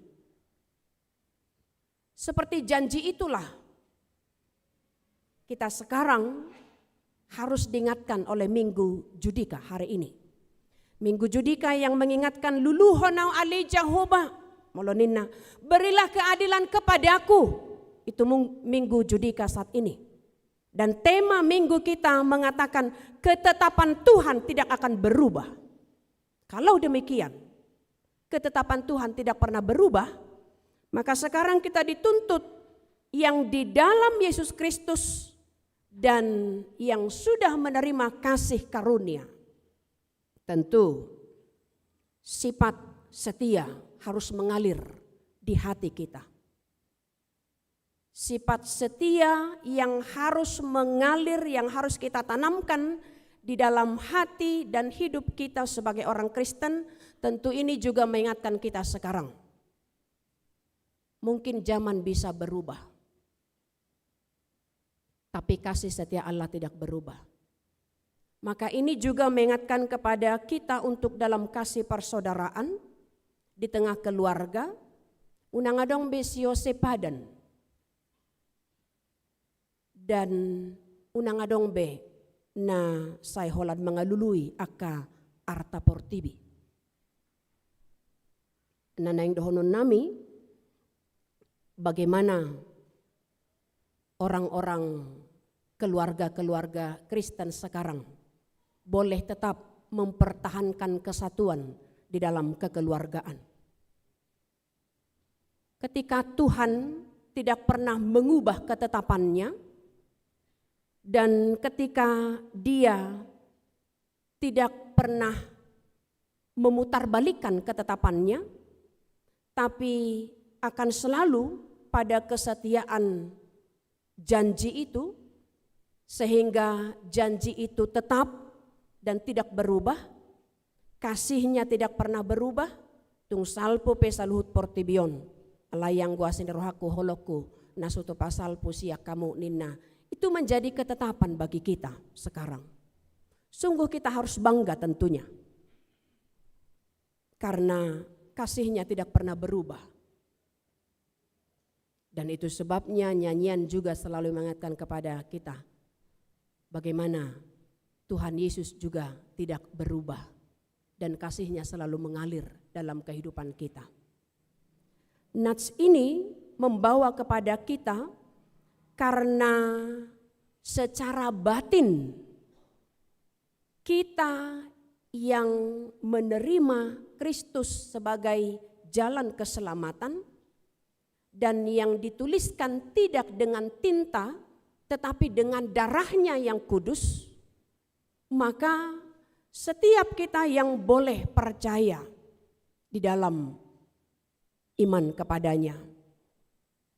Seperti janji itulah kita sekarang harus diingatkan oleh Minggu Judika hari ini. Minggu Judika yang mengingatkan luluhonau ale Jehovah, molonina, berilah keadilan kepadaku. Itu Minggu Judika saat ini. Dan tema minggu kita mengatakan ketetapan Tuhan tidak akan berubah. Kalau demikian, ketetapan Tuhan tidak pernah berubah, maka sekarang kita dituntut yang di dalam Yesus Kristus dan yang sudah menerima kasih karunia. Tentu sifat setia harus mengalir di hati kita. Sifat setia yang harus mengalir, yang harus kita tanamkan di dalam hati dan hidup kita sebagai orang Kristen, tentu ini juga mengingatkan kita sekarang. Mungkin zaman bisa berubah, tapi kasih setia Allah tidak berubah. Maka ini juga mengingatkan kepada kita untuk dalam kasih persaudaraan, di tengah keluarga, unang adong besio sepadan. Dan unang adong be na say holad mga lului aka arta portibi. Nanaing dohonon nami bagaimana orang-orang keluarga-keluarga Kristen sekarang boleh tetap mempertahankan kesatuan di dalam kekeluargaan. Ketika Tuhan tidak pernah mengubah ketetapannya, dan ketika dia tidak pernah memutarbalikkan ketetapannya, tapi akan selalu pada kesetiaan janji itu, sehingga janji itu tetap dan tidak berubah, kasihnya tidak pernah berubah. Tung salpo pesaluhut portibion, alayang guasin rohaku holoku, nasuto pasalpo siak kamu nina. Itu menjadi ketetapan bagi kita sekarang. Sungguh kita harus bangga tentunya. Karena kasihnya tidak pernah berubah. Dan itu sebabnya nyanyian juga selalu mengingatkan kepada kita. Bagaimana Tuhan Yesus juga tidak berubah. Dan kasihnya selalu mengalir dalam kehidupan kita. Nats ini membawa kepada kita karena secara batin kita yang menerima Kristus sebagai jalan keselamatan dan yang dituliskan tidak dengan tinta tetapi dengan darahnya yang kudus, maka setiap kita yang boleh percaya di dalam iman kepadanya,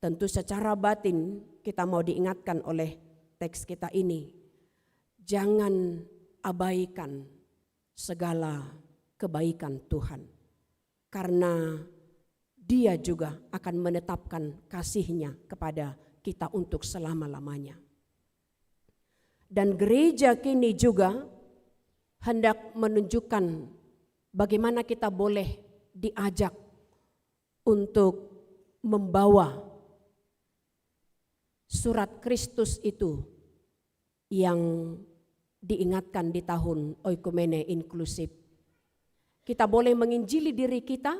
tentu secara batin kita mau diingatkan oleh teks kita ini, jangan abaikan segala kebaikan Tuhan, karena Dia juga akan menetapkan kasih-Nya kepada kita untuk selama-lamanya. Dan gereja kini juga hendak menunjukkan bagaimana kita boleh diajak untuk membawa surat Kristus itu yang diingatkan di tahun Oikumene Inklusif. Kita boleh menginjili diri kita,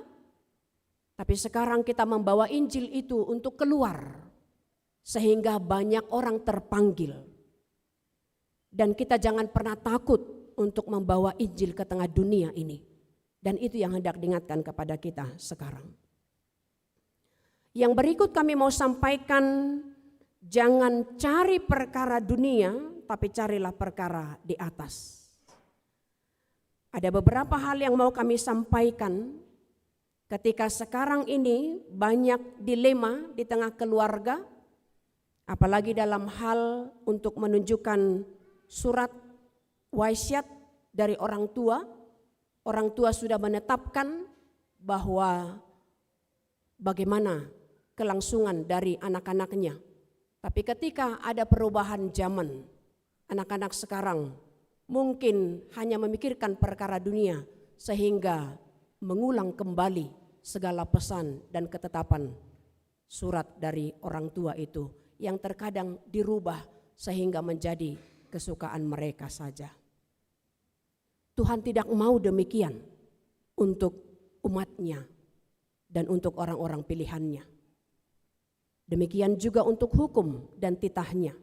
tapi sekarang kita membawa Injil itu untuk keluar sehingga banyak orang terpanggil. Dan kita jangan pernah takut untuk membawa Injil ke tengah dunia ini. Dan itu yang hendak diingatkan kepada kita sekarang. Yang berikut kami mau sampaikan, jangan cari perkara dunia, tapi carilah perkara di atas. Ada beberapa hal yang mau kami sampaikan ketika sekarang ini banyak dilema di tengah keluarga, apalagi dalam hal untuk menunjukkan surat wasiat dari orang tua. Orang tua sudah menetapkan bahwa bagaimana kelangsungan dari anak-anaknya. Tapi ketika ada perubahan zaman, anak-anak sekarang mungkin hanya memikirkan perkara dunia sehingga mengulang kembali segala pesan dan ketetapan surat dari orang tua itu yang terkadang dirubah sehingga menjadi kesukaan mereka saja. Tuhan tidak mau demikian untuk umatnya dan untuk orang-orang pilihannya. Demikian juga untuk hukum dan titahnya.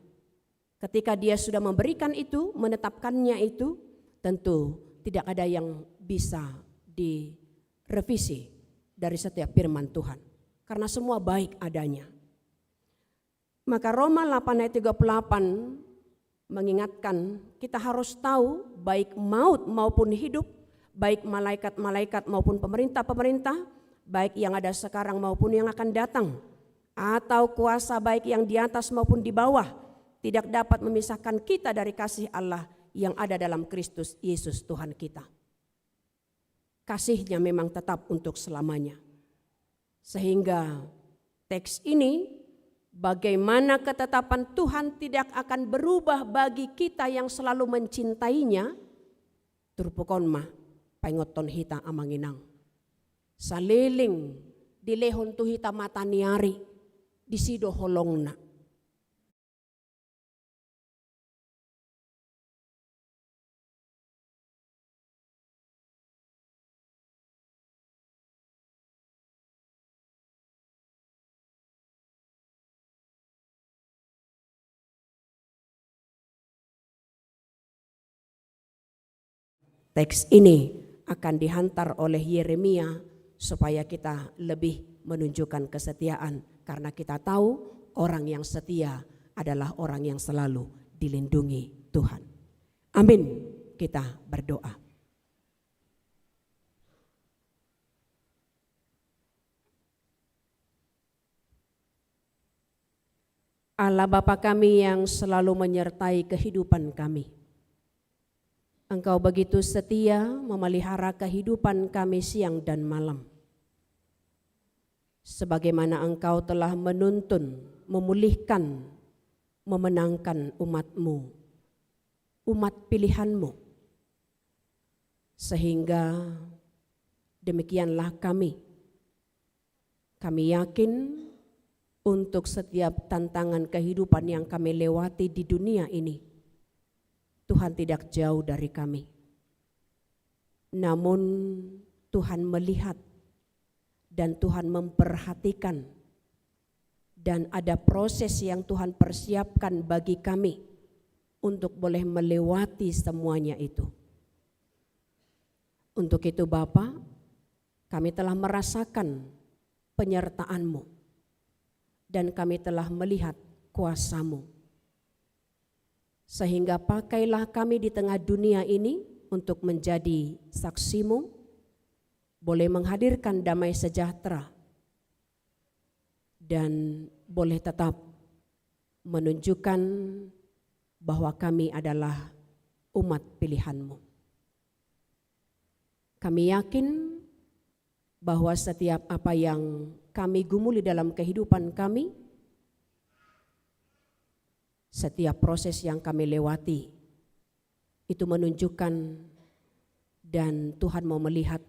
Ketika Dia sudah memberikan itu, menetapkannya itu, tentu tidak ada yang bisa direvisi dari setiap firman Tuhan. Karena semua baik adanya. Maka Roma 8 ayat 38 mengingatkan kita harus tahu baik maut maupun hidup, baik malaikat-malaikat maupun pemerintah-pemerintah, baik yang ada sekarang maupun yang akan datang, atau kuasa baik yang di atas maupun di bawah, tidak dapat memisahkan kita dari kasih Allah yang ada dalam Kristus Yesus Tuhan kita. Kasih-Nya memang tetap untuk selamanya. Sehingga teks ini, bagaimana ketetapan Tuhan tidak akan berubah bagi kita yang selalu mencintainya, turpukon mah paingoton hita amanginang. Saliling dilehon tu hita mataniari disido holongna. Teks ini akan dihantar oleh Yeremia supaya kita lebih menunjukkan kesetiaan, karena kita tahu orang yang setia adalah orang yang selalu dilindungi Tuhan. Amin. Kita berdoa. Allah Bapa kami yang selalu menyertai kehidupan kami, Engkau begitu setia memelihara kehidupan kami siang dan malam. Sebagaimana Engkau telah menuntun, memulihkan, memenangkan umat-Mu, umat pilihan-Mu. Sehingga demikianlah kami. Kami yakin untuk setiap tantangan kehidupan yang kami lewati di dunia ini, Tuhan tidak jauh dari kami. Namun Tuhan melihat dan Tuhan memperhatikan dan ada proses yang Tuhan persiapkan bagi kami untuk boleh melewati semuanya itu. Untuk itu Bapa, kami telah merasakan penyertaan-Mu dan kami telah melihat kuasa-Mu. Sehingga pakailah kami di tengah dunia ini untuk menjadi saksi-Mu, boleh menghadirkan damai sejahtera, dan boleh tetap menunjukkan bahwa kami adalah umat pilihan-Mu. Kami yakin bahwa setiap apa yang kami gumuli dalam kehidupan kami, setiap proses yang kami lewati, itu menunjukkan dan Tuhan mau melihat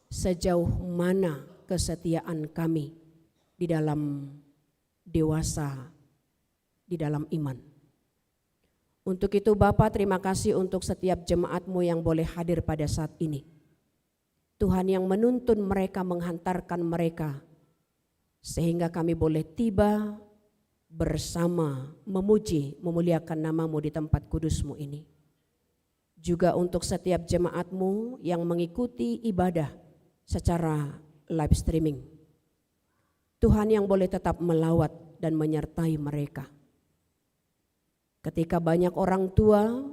sejauh mana kesetiaan kami di dalam dewasa, di dalam iman. Untuk itu Bapa, terima kasih untuk setiap jemaat-Mu yang boleh hadir pada saat ini. Tuhan yang menuntun mereka, menghantarkan mereka, sehingga kami boleh tiba bersama memuji, memuliakan nama-Mu di tempat kudus-Mu ini. Juga untuk setiap jemaat-Mu yang mengikuti ibadah secara live streaming. Tuhan yang boleh tetap melawat dan menyertai mereka. Ketika banyak orang tua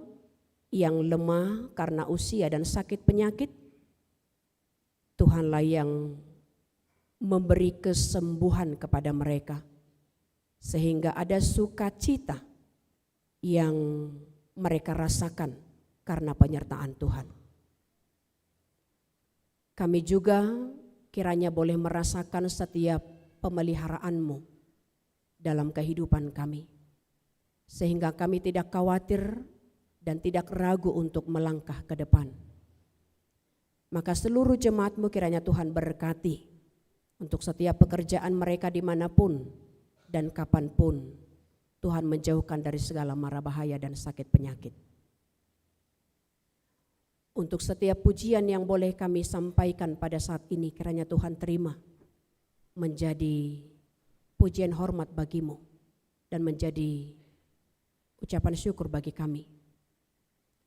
yang lemah karena usia dan sakit penyakit, Tuhanlah yang memberi kesembuhan kepada mereka, sehingga ada sukacita yang mereka rasakan karena penyertaan Tuhan. Kami juga kiranya boleh merasakan setiap pemeliharaan-Mu dalam kehidupan kami, sehingga kami tidak khawatir dan tidak ragu untuk melangkah ke depan. Maka seluruh jemaat-Mu kiranya Tuhan berkati untuk setiap pekerjaan mereka dimanapun dan kapanpun. Tuhan menjauhkan dari segala mara bahaya dan sakit penyakit. Untuk setiap pujian yang boleh kami sampaikan pada saat ini, kiranya Tuhan terima menjadi pujian hormat bagi-Mu dan menjadi ucapan syukur bagi kami.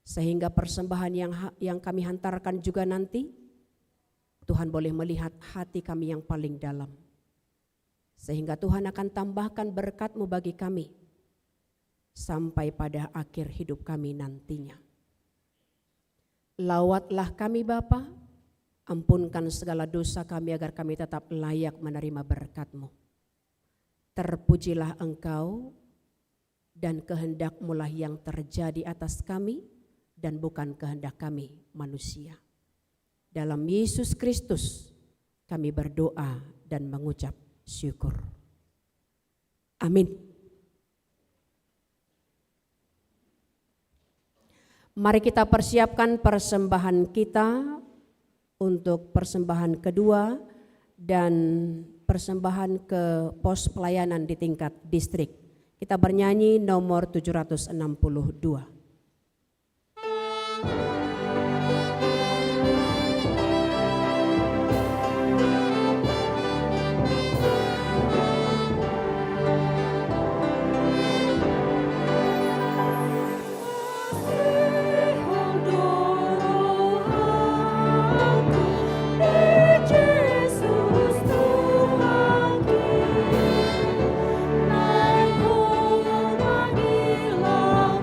Sehingga persembahan yang kami hantarkan juga nanti, Tuhan boleh melihat hati kami yang paling dalam. Sehingga Tuhan akan tambahkan berkat-Mu bagi kami sampai pada akhir hidup kami nantinya. Lawatlah kami Bapa, ampunkan segala dosa kami agar kami tetap layak menerima berkat-Mu. Terpujilah Engkau dan kehendak-Mu lah yang terjadi atas kami dan bukan kehendak kami manusia. Dalam Yesus Kristus kami berdoa dan mengucap syukur. Amin. Mari kita persiapkan persembahan kita untuk persembahan kedua dan persembahan ke pos pelayanan di tingkat distrik. Kita bernyanyi nomor 762. Naik gunung Manggilamu.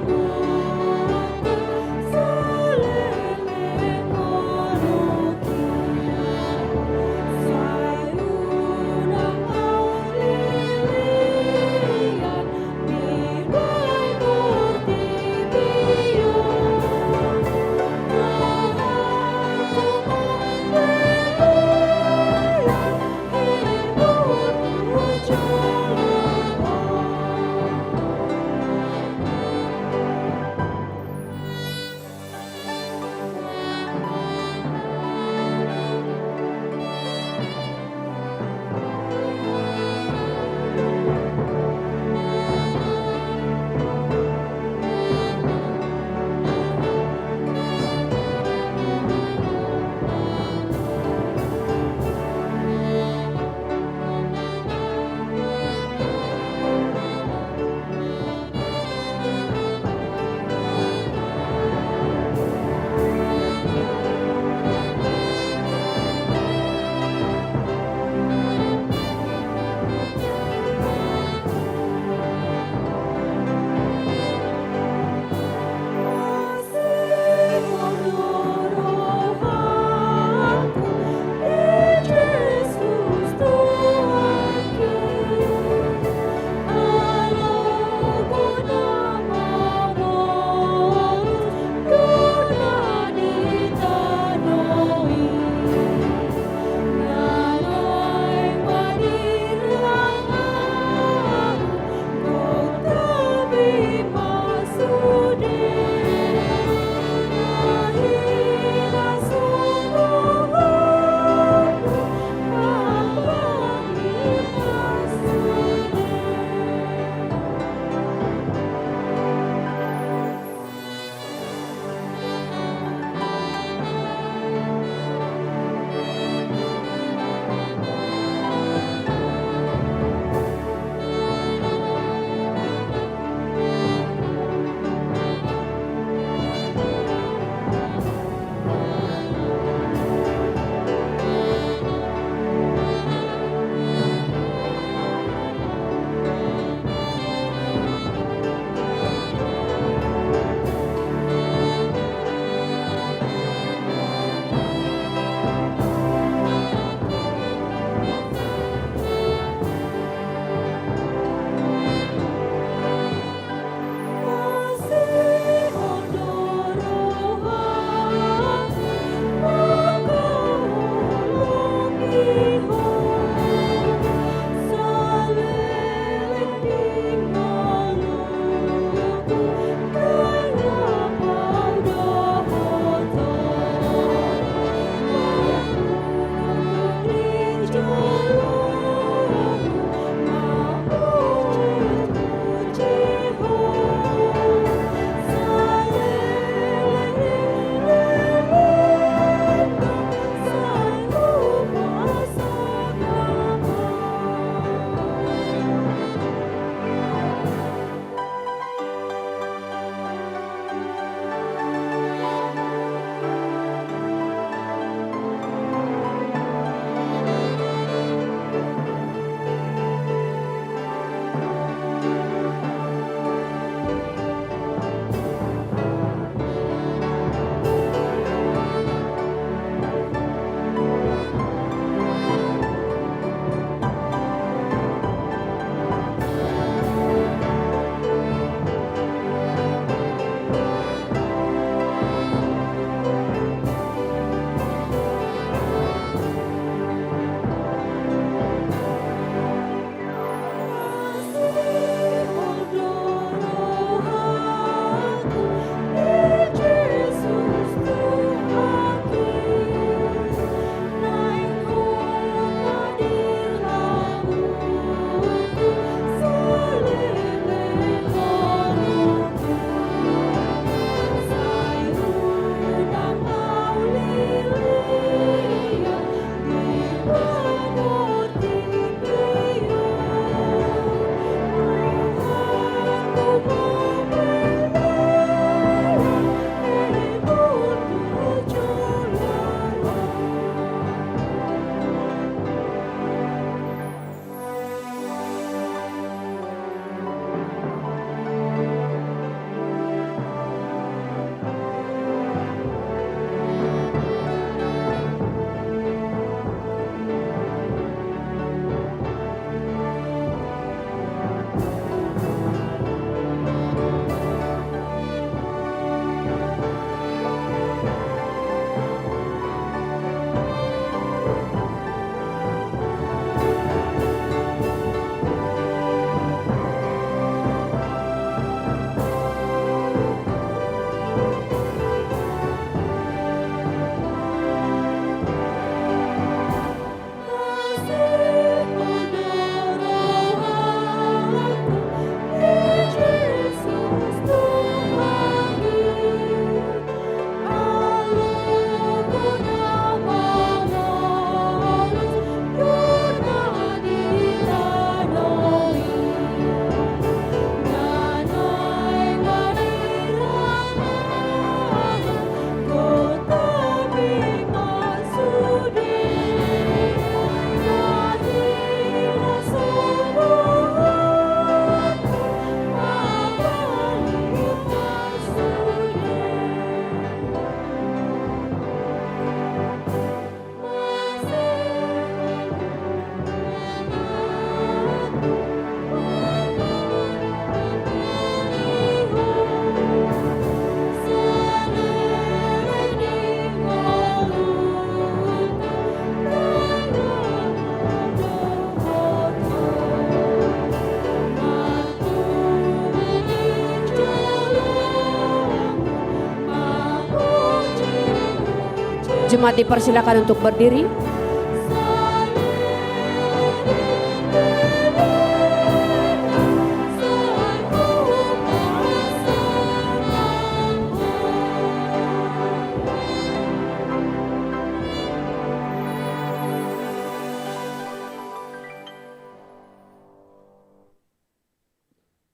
jemaat dipersilakan untuk berdiri.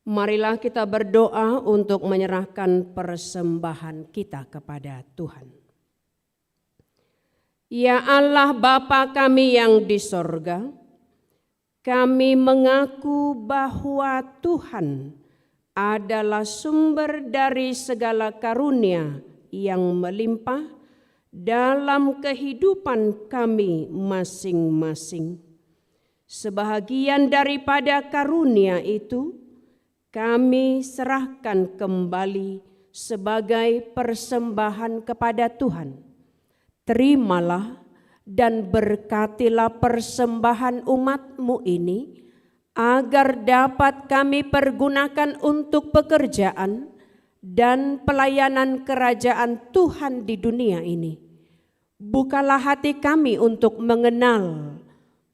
Marilah kita berdoa untuk menyerahkan persembahan kita kepada Tuhan. Ya Allah Bapa kami yang di sorga, kami mengaku bahwa Tuhan adalah sumber dari segala karunia yang melimpah dalam kehidupan kami masing-masing. Sebahagian daripada karunia itu kami serahkan kembali sebagai persembahan kepada Tuhan. Terimalah dan berkatilah persembahan umat-Mu ini, agar dapat kami pergunakan untuk pekerjaan dan pelayanan kerajaan Tuhan di dunia ini. Bukalah hati kami untuk mengenal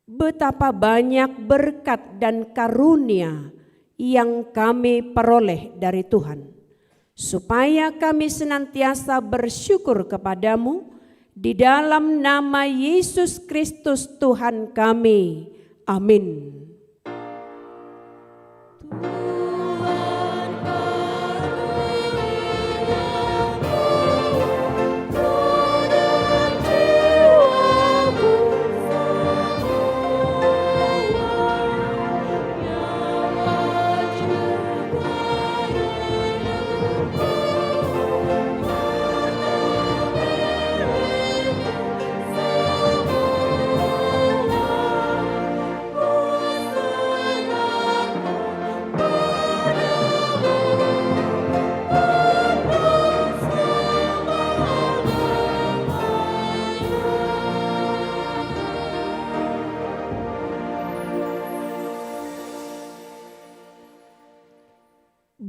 betapa banyak berkat dan karunia yang kami peroleh dari Tuhan, supaya kami senantiasa bersyukur kepadamu di dalam nama Yesus Kristus Tuhan kami. Amin.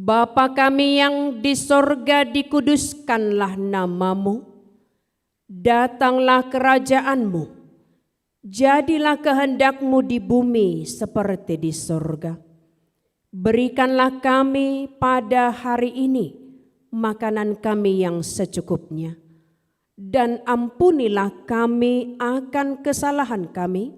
Bapa kami yang di sorga, dikuduskanlah namamu, datanglah kerajaanmu, jadilah kehendakmu di bumi seperti di sorga. Berikanlah kami pada hari ini makanan kami yang secukupnya, dan ampunilah kami akan kesalahan kami,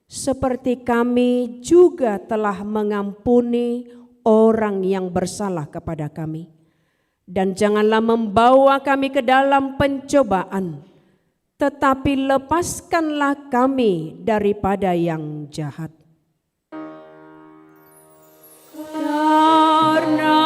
seperti kami juga telah mengampuni orang yang bersalah kepada kami. Dan janganlah membawa kami ke dalam pencobaan, tetapi lepaskanlah kami daripada yang jahat. Karena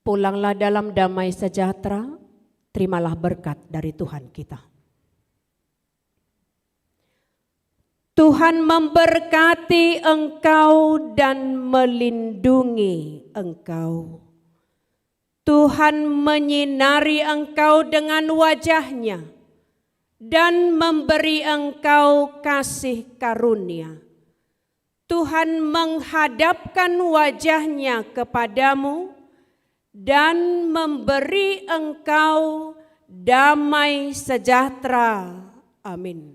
pulanglah dalam damai sejahtera, terimalah berkat dari Tuhan kita. Tuhan memberkati engkau dan melindungi engkau. Tuhan menyinari engkau dengan wajah-Nya dan memberi engkau kasih karunia. Tuhan menghadapkan wajah-Nya kepadamu dan memberi engkau damai sejahtera. Amin.